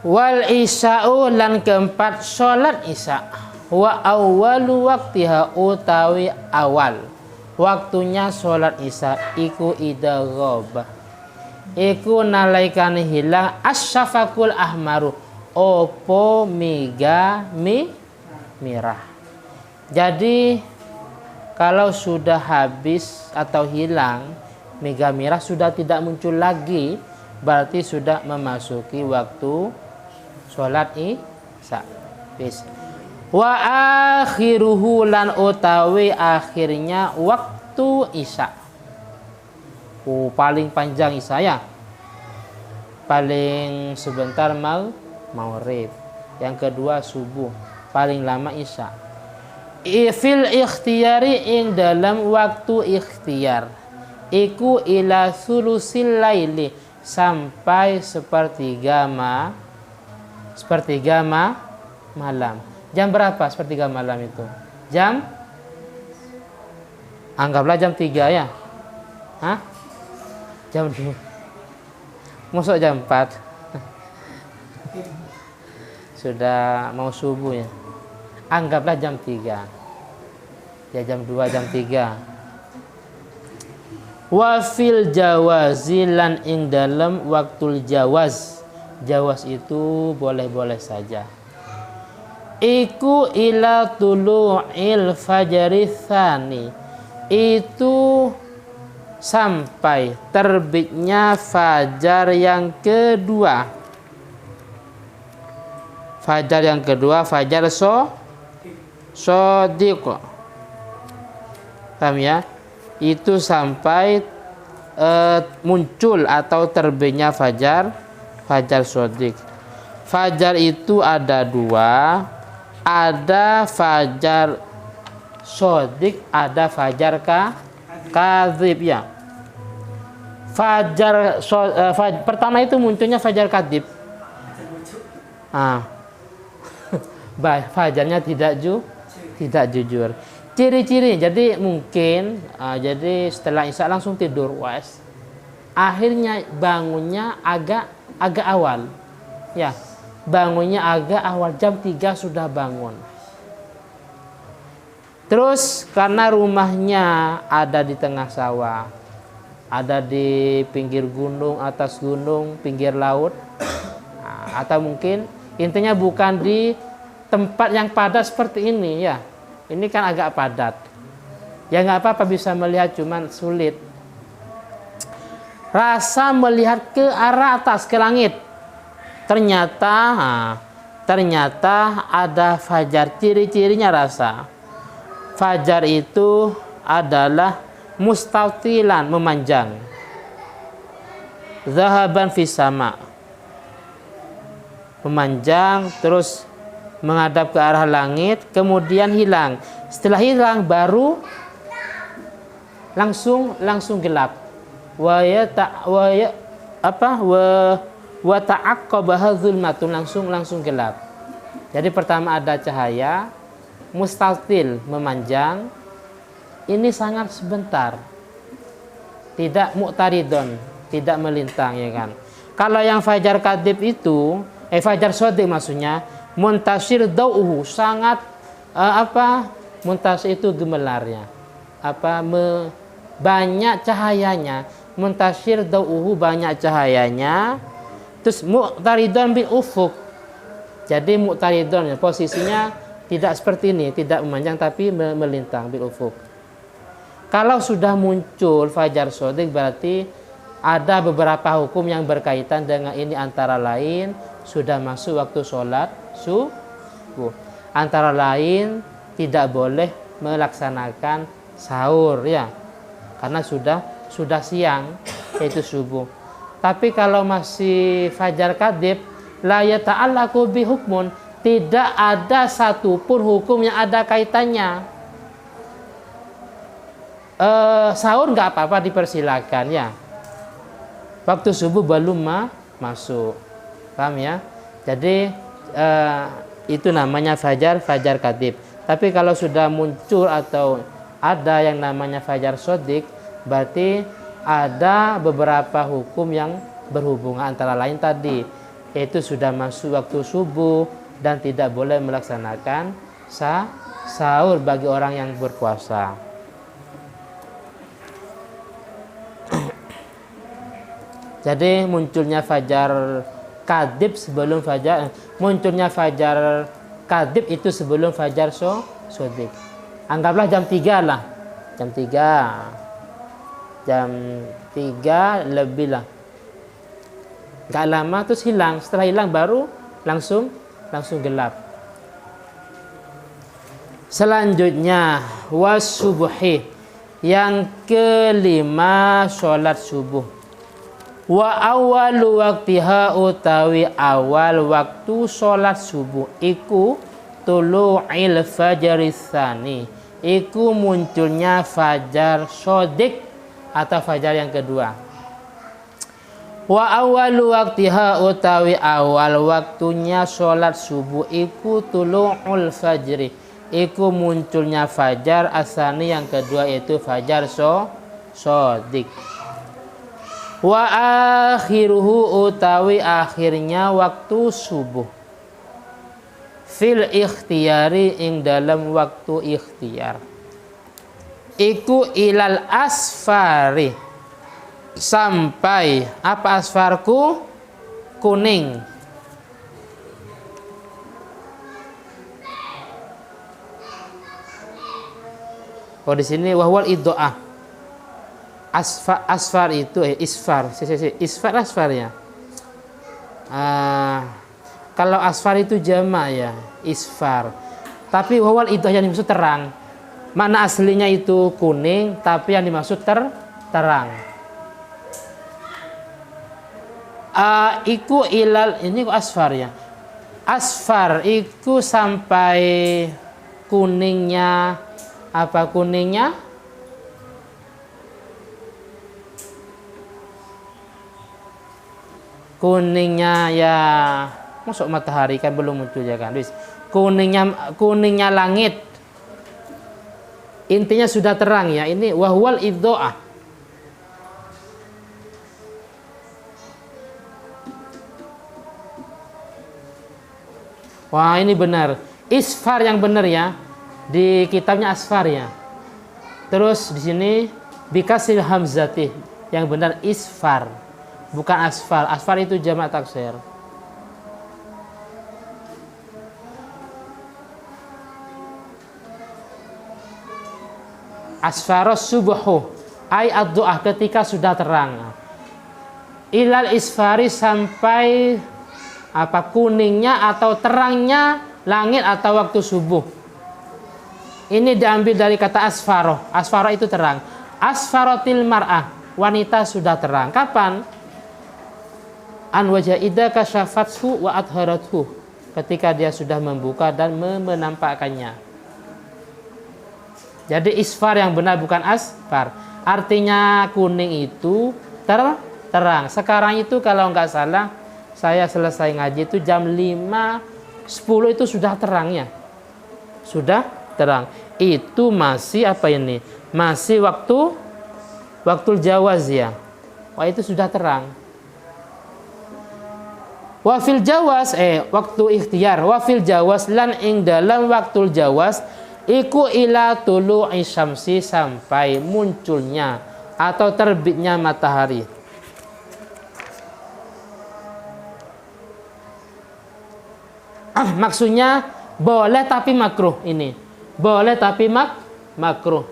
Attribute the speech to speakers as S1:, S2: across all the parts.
S1: Wal isya'u lan keempat salat isya. Wa awwalu waqtiha utawi awal waktunya salat isya iku idza ghaba. Iku nalaikane hilang asyafaqul ahmaru opo mega merah. Jadi kalau sudah habis atau hilang mega merah sudah tidak muncul lagi, berarti sudah memasuki waktu sholat isya. Wa akhiruhu lan utawi akhirnya waktu isya. Paling panjang isya ya. Paling sebentar maghrib. Yang kedua subuh. Paling lama isya. Fil ikhtiyari ing dalam waktu ikhtiar. Iku ila sulusil laili sampai sepertiga malam. Jam berapa sepertiga malam itu? Anggaplah jam 3 ya. Hah? Jam 2. Masuk jam 4. Sudah mau subuh ya. Anggaplah jam 3. Ya jam 2, jam 3. Wa fil jawazi lan ing dalam waktul jawaz. Jawaz itu boleh-boleh saja. Iku ila tulu'il fajri tsani. Itu sampai terbitnya fajar yang kedua. Fajar yang kedua, fajar shodiq. Paham ya? Itu sampai muncul atau terbitnya fajar shodiq. Fajar itu ada dua, ada fajar shodiq, ada fajar kadzib ya. Pertama itu munculnya fajar kadzib. Fajarnya tidak jujur. Ciri-ciri, jadi mungkin jadi setelah isya langsung tidur, akhirnya bangunnya agak awal ya, bangunnya agak awal, jam 3 sudah bangun. Terus karena rumahnya ada di tengah sawah, ada di pinggir gunung, atas gunung, pinggir laut, atau mungkin intinya bukan di tempat yang padat seperti ini ya. Ini kan agak padat. Ya nggak apa-apa, bisa melihat, cuman sulit. Rasa melihat ke arah atas, ke langit. Ternyata ada fajar. Ciri-cirinya rasa. Fajar itu adalah mustatilan, memanjang. Zahaban fis sama. Memanjang terus menghadap ke arah langit, kemudian hilang. Setelah hilang baru langsung gelap. Wa ta'aqqabaha zulmatun, langsung gelap. Jadi pertama ada cahaya mustatil, memanjang. Ini sangat sebentar. Tidak muqtaridon, tidak melintang ya kan. Kalau yang fajar kadzib itu, fajar shodiq maksudnya, muntasir dau'uhu, sangat muntasir itu gemelarnya, banyak cahayanya. Muntasir dau'uhu, banyak cahayanya. Terus muqtaridon bil ufuk, jadi muqtaridon posisinya tidak seperti ini, tidak memanjang tapi melintang bil ufuk. Kalau sudah muncul fajar shodiq berarti ada beberapa hukum yang berkaitan dengan ini, antara lain sudah masuk waktu sholat subuh. Antara lain tidak boleh melaksanakan sahur ya, karena sudah siang, yaitu subuh. Tapi kalau masih fajar kadzib, la yata'allaqu bi hukmun, tidak ada satupun hukum yang ada kaitannya. Sahur nggak apa-apa, dipersilakan ya. Waktu subuh belum masuk, paham ya? Jadi itu namanya fajar kadzib. Tapi kalau sudah muncul atau ada yang namanya fajar shodiq, berarti ada beberapa hukum yang berhubungan, antara lain tadi yaitu sudah masuk waktu subuh dan tidak boleh melaksanakan sahur bagi orang yang berpuasa. Jadi munculnya fajar kadib sebelum fajar, munculnya fajar kadib itu sebelum fajar sodik. Anggaplah jam 3 lah, jam 3 lebih lah. Gak lama terus hilang, setelah hilang baru langsung gelap. Selanjutnya wasubuhi, yang kelima sholat subuh. Wa awalu waktiha utawi awal waktu sholat subuh iku tulu'il fajris tsani, iku munculnya fajar sodik atau fajar yang kedua. Wa awalu waktiha utawi awal waktunya sholat subuh iku tulu'ul fajri, iku munculnya fajar asani yang kedua, yaitu fajar sodik. Wa akhiruhu utawi akhirnya waktu subuh fil ikhtiyari ing dalam waktu ikhtiar iku ilal asfari, sampai apa asfarku? Kuning. Oh di sini wahwal iddo'ah. Asfar itu isfar. Isfar asfar ya. Kalau asfar itu jamak ya, isfar. Tapi wawal itu yang dimaksud terang. Mana aslinya itu kuning, tapi yang dimaksud terang. Iku ilal, ini kok asfar ya. Asfar iku sampai kuningnya, apa kuningnya? Kuningnya ya, masuk matahari kan belum muncul ya kan, kuningnya langit, intinya sudah terang ya. Ini wahwal iddo'ah. Wah ini benar, isfar yang benar ya, di kitabnya asfar ya. Terus di sini bikasil hamzati, yang benar isfar, bukan asfar. Asfar itu jamak taksir. Asfaros subuhu ay ad-du'ah, ketika sudah terang. Ilal isfari, sampai apa kuningnya atau terangnya langit atau waktu subuh. Ini diambil dari kata asfaroh. Asfaroh itu terang. Asfarotil mar'ah, wanita sudah terang. Kapan? An wajah ida kasyafathu wa adharathu, ketika dia sudah membuka dan menampakkannya. Jadi isfar yang benar, bukan asfar. Artinya kuning itu terang. Sekarang itu kalau nggak salah, saya selesai ngaji itu jam 5.10 itu sudah terangnya. Sudah terang. Itu masih apa ini? Masih waktu jawaz ya. Wah itu sudah terang. Wafil jawas waktu ikhtiar, wafil jawas lan ing dalam waktu jawas iku ila tulu'i syamsi, sampai munculnya atau terbitnya matahari. Maksudnya boleh tapi makruh. Ini boleh tapi makruh.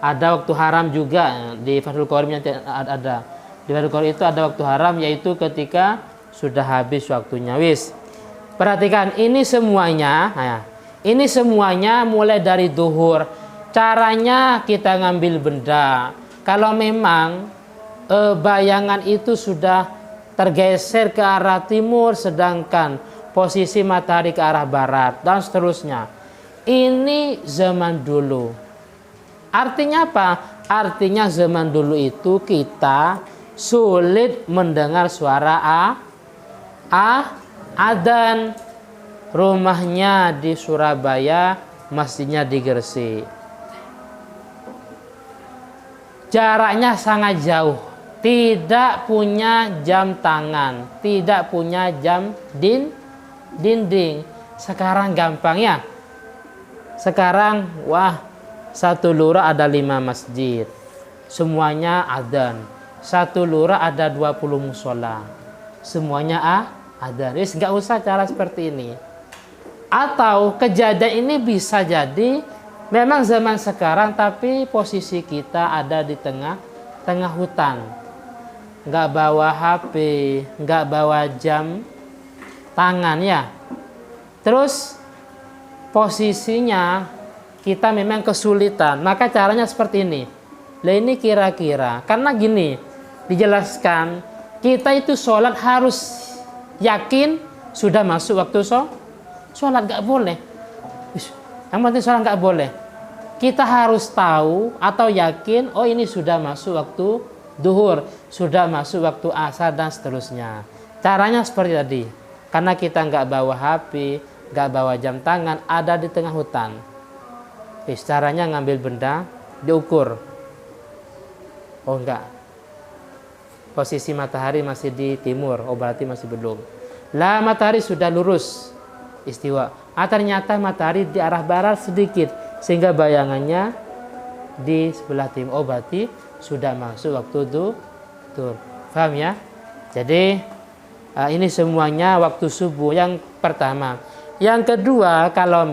S1: Ada waktu haram juga di Fathul Qarim, yang ada. Di Fathul Qarim itu ada waktu haram, yaitu ketika sudah habis waktunya. Wis. Perhatikan ini semuanya. Nah, ini semuanya mulai dari duhur. Caranya kita ngambil benda. Kalau memang bayangan itu sudah tergeser ke arah timur, sedangkan posisi matahari ke arah barat, dan seterusnya. Ini zaman dulu. Artinya apa? Artinya zaman dulu itu kita sulit mendengar suara adzan. Rumahnya di Surabaya, masjidnya di Gresik. Jaraknya sangat jauh. tidak punya jam tangan, tidak punya jam dinding. Sekarang gampang ya. Sekarang wah, satu lurah ada 5 masjid, semuanya adzan. Satu lurah ada 20 musola, semuanya adzan. Wis nggak usah cara seperti ini. Atau kejadian ini bisa jadi memang zaman sekarang, tapi posisi kita ada di tengah hutan, nggak bawa HP, nggak bawa jam tangan ya. Terus posisinya kita memang kesulitan, maka caranya seperti ini. Lah ini kira-kira, karena gini dijelaskan, kita itu sholat harus yakin sudah masuk waktu sholat, nggak boleh. Yang penting sholat nggak boleh. Kita harus tahu atau yakin, oh ini sudah masuk waktu duhur, sudah masuk waktu asar dan seterusnya. Caranya seperti tadi, karena kita nggak bawa HP, nggak bawa jam tangan, ada di tengah hutan. Caranya ngambil benda, diukur. Oh enggak, posisi matahari masih di timur, oh berarti masih belum. Lah matahari sudah lurus istiwa, ternyata matahari di arah barat sedikit, sehingga bayangannya di sebelah timur, oh berarti sudah masuk waktu duhur. Paham ya? Jadi ini semuanya waktu subuh yang pertama. Yang kedua, kalau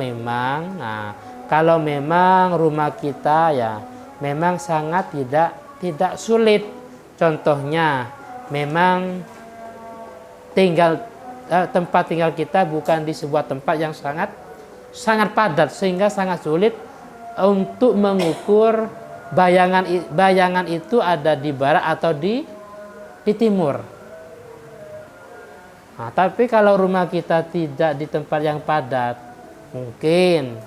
S1: memang rumah kita ya memang sangat tidak sulit. Contohnya memang tempat tinggal kita bukan di sebuah tempat yang sangat padat, sehingga sangat sulit untuk mengukur bayangan itu ada di barat atau di timur. Nah, tapi kalau rumah kita tidak di tempat yang padat, mungkin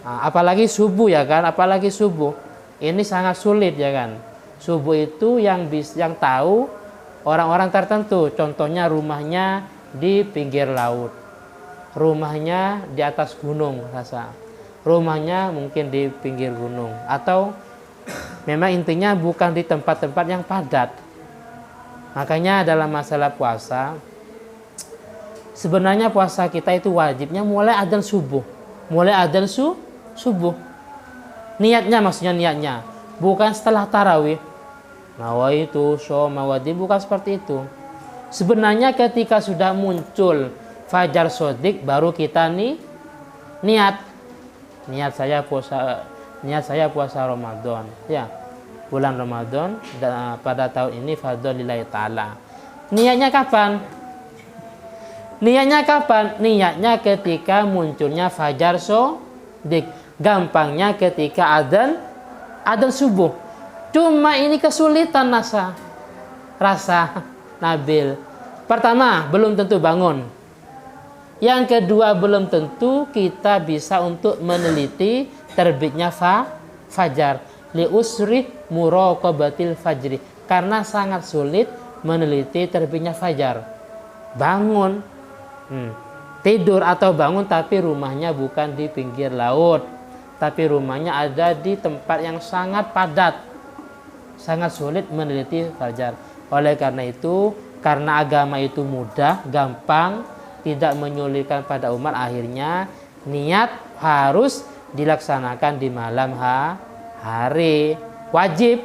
S1: apalagi subuh ya kan, apalagi subuh ini sangat sulit ya kan. Subuh itu yang tahu orang-orang tertentu, contohnya rumahnya di pinggir laut, rumahnya di atas gunung, rumahnya mungkin di pinggir gunung, atau memang intinya bukan di tempat-tempat yang padat. Makanya dalam masalah puasa, sebenarnya puasa kita itu wajibnya mulai adzan subuh. Niatnya, maksudnya niatnya bukan setelah tarawih. Nawaitu shomawadi, bukan seperti itu. Sebenarnya ketika sudah muncul fajar sodik, baru kita niat saya puasa Ramadan ya, bulan Ramadan pada tahun ini fadzlillahi ta'ala. Niatnya kapan? Niatnya ketika munculnya fajar sodik. Gampangnya ketika adzan subuh. Cuma ini kesulitan rasa Nabil. Pertama, belum tentu bangun. Yang kedua, belum tentu kita bisa untuk meneliti terbitnya fajar. Li usri muraqabatil fajri. Karena sangat sulit meneliti terbitnya fajar. Bangun, tidur atau bangun tapi rumahnya bukan di pinggir laut, tapi rumahnya ada di tempat yang sangat padat, sangat sulit meneliti fajar. Oleh karena itu, karena agama itu mudah, gampang, tidak menyulitkan pada umat, akhirnya niat harus dilaksanakan di malam hari, wajib.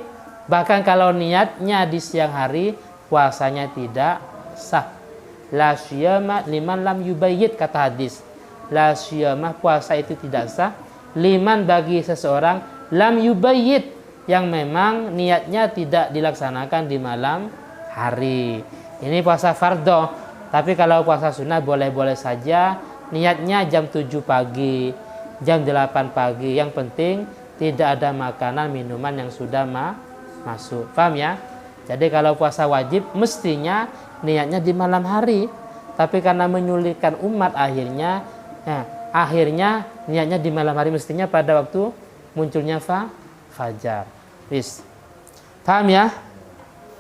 S1: Bahkan kalau niatnya di siang hari, puasanya tidak sah. La syiyama liman lam yubayyit, kata hadis. La syiyama, puasa itu tidak sah, liman, bagi seseorang, lam yubayyit, yang memang niatnya tidak dilaksanakan di malam hari. Ini puasa fardhu. Tapi kalau puasa sunnah boleh-boleh saja, niatnya jam 7 pagi, jam 8 pagi. Yang penting tidak ada makanan minuman yang sudah masuk. Paham ya? Jadi kalau puasa wajib mestinya niatnya di malam hari, tapi karena menyulitkan umat, akhirnya niatnya di malam hari, mestinya pada waktu munculnya fajar. Paham ya?